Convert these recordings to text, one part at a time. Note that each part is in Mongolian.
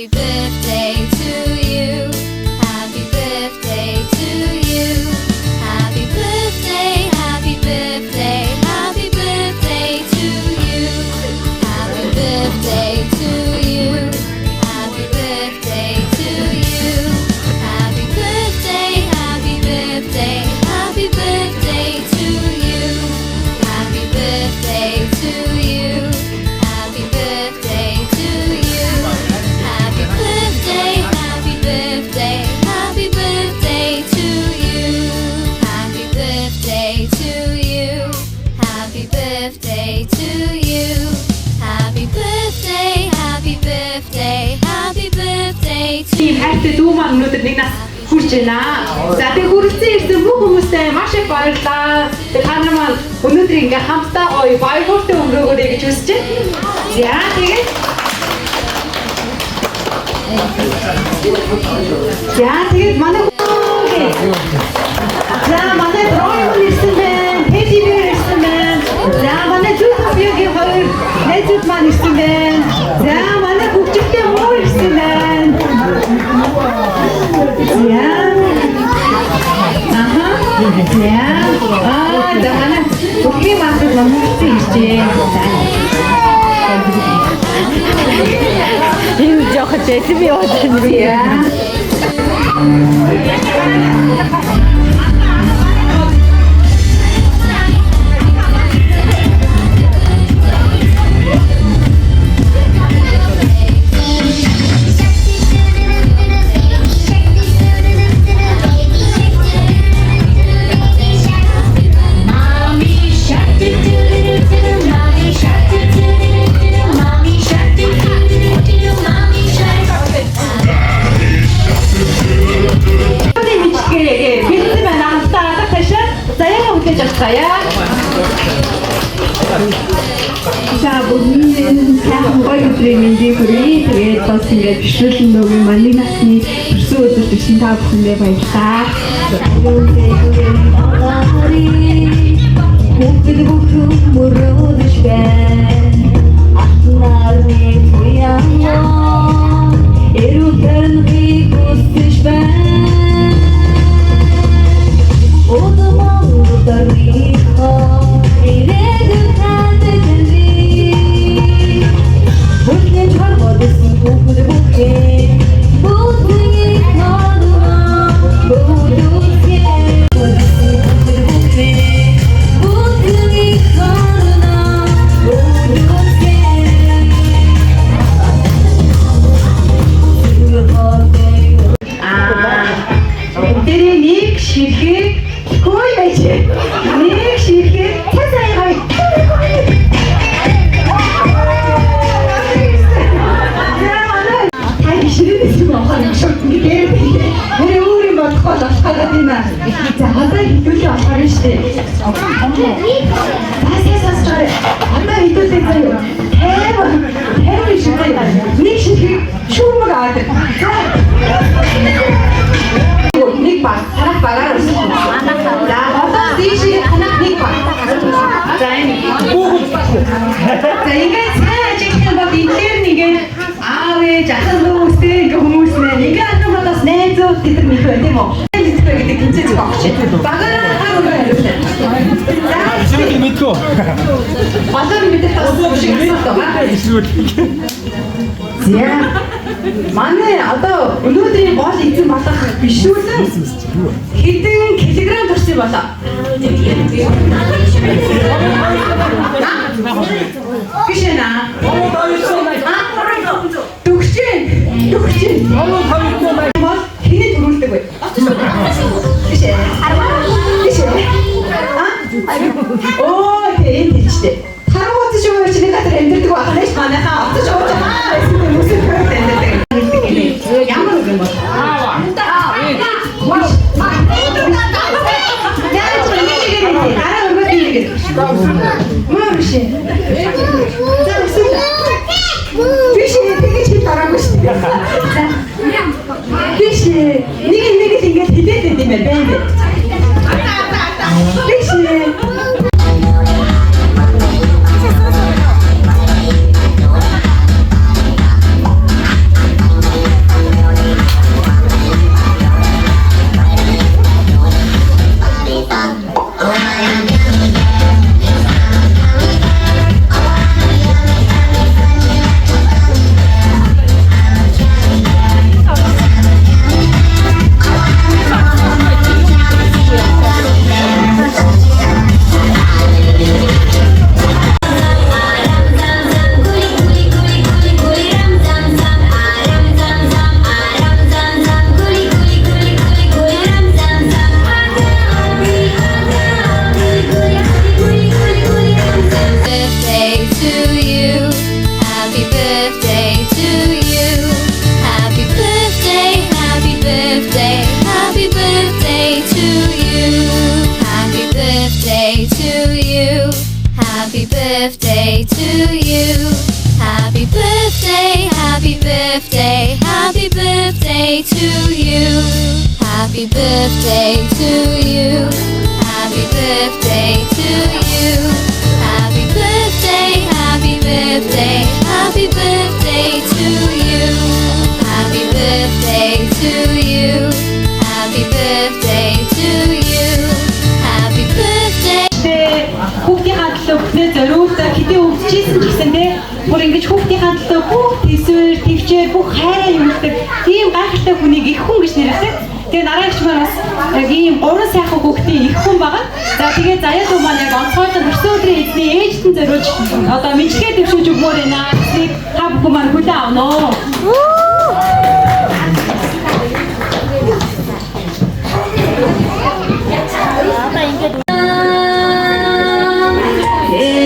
Happy birthday to you. Happy birthday to you. Happy birthday, happy birthday, happy birthday to you. Happy birthday to you. Happy birthday to you. Happy birthday, happy birthday, happy birthday to you. Happy birthday to you. Happy birthday to you. Happy birthday, happy birthday, happy birthday to you. Happy birthday to you. Happy birthday to you. Happy birthday, happy birthday, happy birthday to you. Хайртай дүү маань өнөөдөр нэг нас хүрч байна. За тэг хүрэлцэн ирсэн бүх хүмүүстээ маш их баярлалаа. Тэг та нар маань өнөөдөр ингээ хамтдаа гоё баяртай өнгөрөөгөө гэж хүсэж байна. За тэгээд манай за манай дрон ирсэн байна. Хэди ирсэн байна. За манай YouTube-ийн хоёр найзууд маань ирсэн байна. За манай хөгжөлтэй муу ирсэн байна. За манай бүхий маасад номерсэн иржээ. Энэ жоохон дэсэм яваад байна. За бүгд сайн гоё өдрийн мэндийг хүргэе. Тэгээд бас ингээд бишрүүлэн нөгөө манай насны өссөн өдөр төсөн та бүхэндээ баярлалаа. Бүгд бүхэн мөрөөдөж байна. Ахнарны туяа эрүүхэн хүсэж байна. Одомон дариха ирээд хатдали бүхэн чармадсан бүгд бүхэн бүгдийг надаа бүгдийг нэг ширхэг хөөе байж. Нэг ширхэг цасай гай. Хай ширхэг юм шот нэг. Нэр өөрийн бодхол болоход байна. За одоо хэдүүлээ болохоор штэ. Басасасчаа. Одоо хэдүүлээ заяа. Хэв ширхэг. Нэг ширхэг шүүмэг аваад. Нэг баг, танах багаар өссөн. За одоо тийшээ танах нэг баг. За энэ. За ингээд сайн ажиглах бол интер нэгээ аав ээж ахын хүмүүстэй ингээ хүмүүс нэ. Ингээ анхаа бас найзууд гэдэг нэг байх тийм үү? Тэтгэх гэдэг тэнцээ зүг авч. Багаар хаагаар хариулсан. За чи мэдгүй. Одоо мэдээ тасуу шиг байна. За манай одоо өнөөдрийн гол эзэн болох бишүүлэн хэдэн килограмм төрсөн болоо? Бишэна. Төгчэн. Бол хэний төрүүлдэг вэ? Бишэ. Оо тийм тийчтэй. Харагуудч юу ч нэг хатар амьддаг байна ш манайхаа оцож ууж байгаа. Эсвэл үсэг хөрөд амьддаг. Ямар үг юм бол? Нэг ингэж хилээд байт юм байна. Birthday to you. Happy birthday to you. Happy birthday, happy birthday, happy birthday to you. Happy birthday to you. Happy birthday to you. Happy birthday, happy birthday, happy birthday to you. Happy birthday to you. Happy birthday to you. Happy birthday, happy birthday, happy birthday to you. Happy birthday to you. Happy birthday to you. Happy birthday. Тэ хүүхдийнхаа төлөө бүхнээ зориулдаг хэдий өвчижсэн ч гэсэн те бүр ингэж хүүхдийнхаа төлөө бүх төсвөр төвчээр бүх хайраа юмдаг тийм гайхалтай хүнийг их хүн гэж нэрлэдэг. Тэгээ нараагч маань бас яг ийм гурван сайхан хүүхдийн их хүн байгаа. За тэгээ заяа дүү маань яг онцгойлон төрсөн өдрийн эзний ээжтэн зориулж одоо мэдлэгээ дэвшүүлж өгмөр байна. Энийг та бүхэн маань хүлээн авна уу?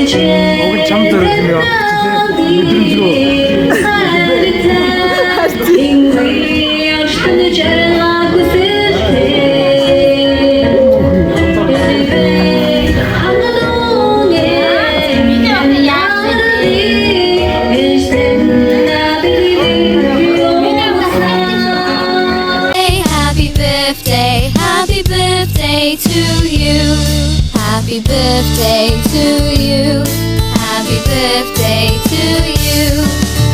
목이 잠 들어주면 Happy birthday to you. Happy birthday to you. Happy birthday to you.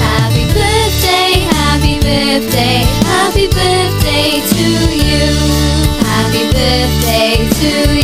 Happy birthday, happy birthday, happy birthday to you. Happy birthday to you.